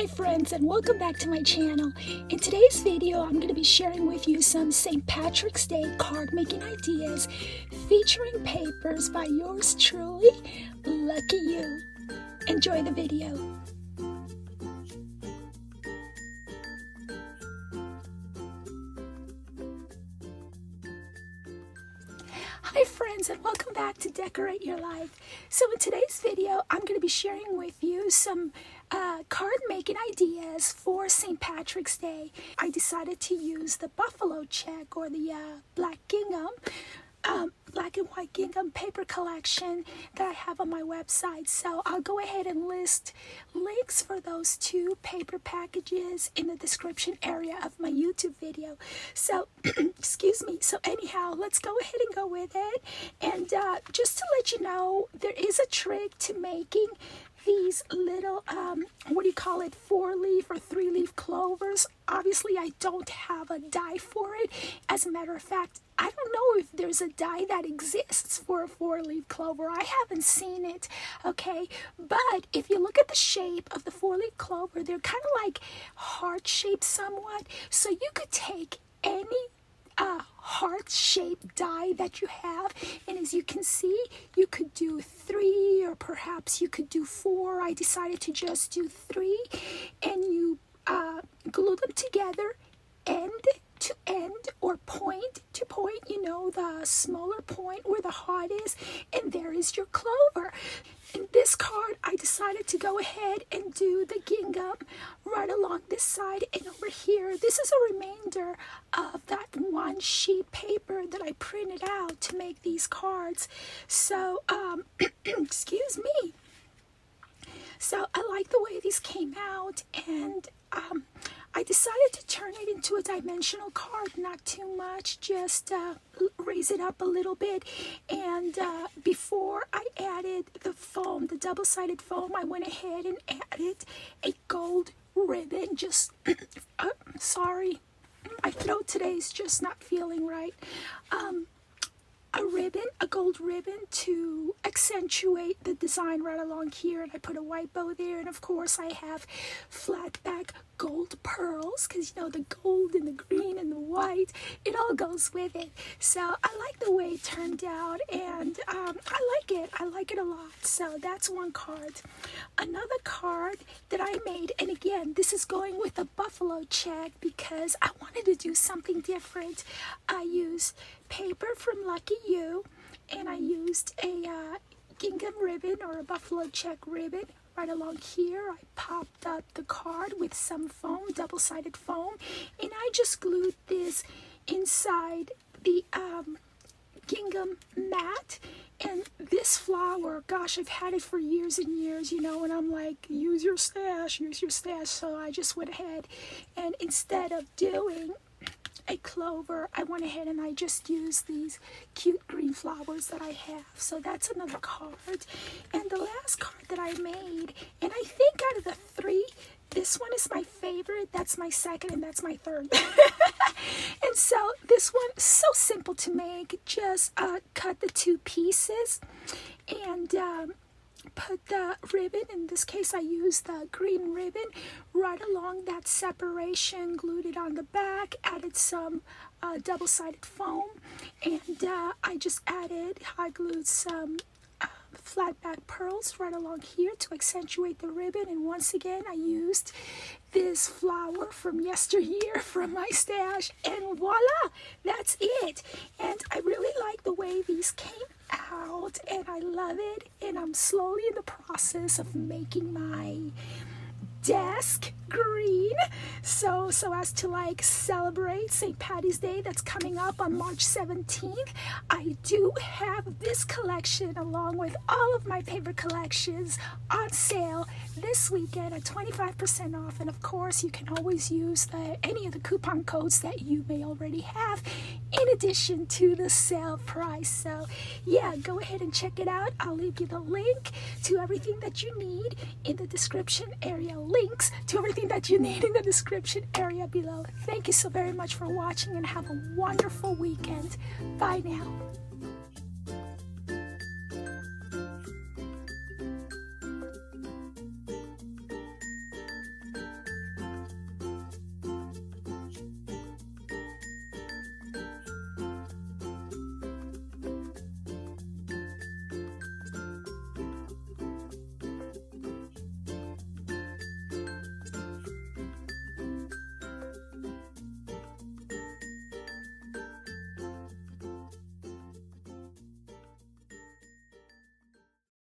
Hi friends, and welcome back to my channel. In today's video, I'm going to be sharing with you some St. Patrick's Day card making ideas featuring papers by yours truly, Lucky You. Enjoy the video. Hi friends, and welcome back to Decorate Your Life. So in today's video, I'm going to be sharing with you some card making ideas for St. Patrick's Day. I decided to use the buffalo check or the black gingham, black and white gingham paper collection that I have on my website. So I'll go ahead and list links for those two paper packages in the description area of my YouTube video. So, excuse me. So anyhow, let's go ahead and go with it. And just to let you know, there is a trick to making these little, 4-leaf or 3-leaf clovers. Obviously, I don't have a die for it. As a matter of fact, I don't know if there's a die that exists for a 4-leaf clover. I haven't seen it, okay? But if you look at the shape of the 4-leaf clover, they're kind of like heart-shaped somewhat. So you could take any heart-shaped die that you have, and as you can see, you could do 3 or perhaps you could do 4. I decided to just do 3, and you glue them together end to end or point to point, the smaller point where the heart is, and there is your clover. In this card, I decided to go ahead and do the gingham right along this side and over here. This is a remainder of that one sheet paper that I printed out to make these cards. So, excuse me. So I like the way these came out, and I decided to turn it into a dimensional card, not too much, just raise it up a little bit. And before I added the foam, the double-sided foam, I went ahead and added a gold ribbon. Sorry, my throat today is just not feeling right. A gold ribbon to accentuate the design right along here, and I put a white bow there, and of course I have flat back gold pearls, because the gold and the green and the white, it all goes with it. So I like the way it turned out, and I like it a lot. So that's one card. Another card that I made, and again, this is going with a buffalo check because I wanted to do something different. I used paper from Lucky You, and I used a gingham ribbon or a buffalo check ribbon right along here. I popped up the card with some foam, double-sided foam, and I just glued this inside the gingham mat. And this flower, gosh, I've had it for years and years, and I'm like, use your stash. So I just went ahead, and instead of doing a clover, I went ahead and I just used these cute green flowers that I have. So that's another card. And the last card that I made, and I think out of the 3, this one is my favorite. That's my second, and that's my third. And so this one, so simple to make. Just cut the 2 pieces and put the ribbon, in this case I used the green ribbon, right along that separation, glued it on the back, added some double-sided foam, and I just hot glued some flat back pearls right along here to accentuate the ribbon. And once again, I used this flower from yesteryear from my stash, and voila, that's it. And I really like the way these came out, and I love it, and I'm slowly in the process of making my desk green, so as to celebrate St. Patty's Day that's coming up on March 17th. I do have this collection along with all of my paper collections on sale this weekend at 25% off, and of course you can always use any of the coupon codes that you may already have in addition to the sale price. So yeah, go ahead and check it out. I'll leave you the link to everything that you need in the description area. Links to everything that you need in the description area below. Thank you so very much for watching, and have a wonderful weekend. Bye now.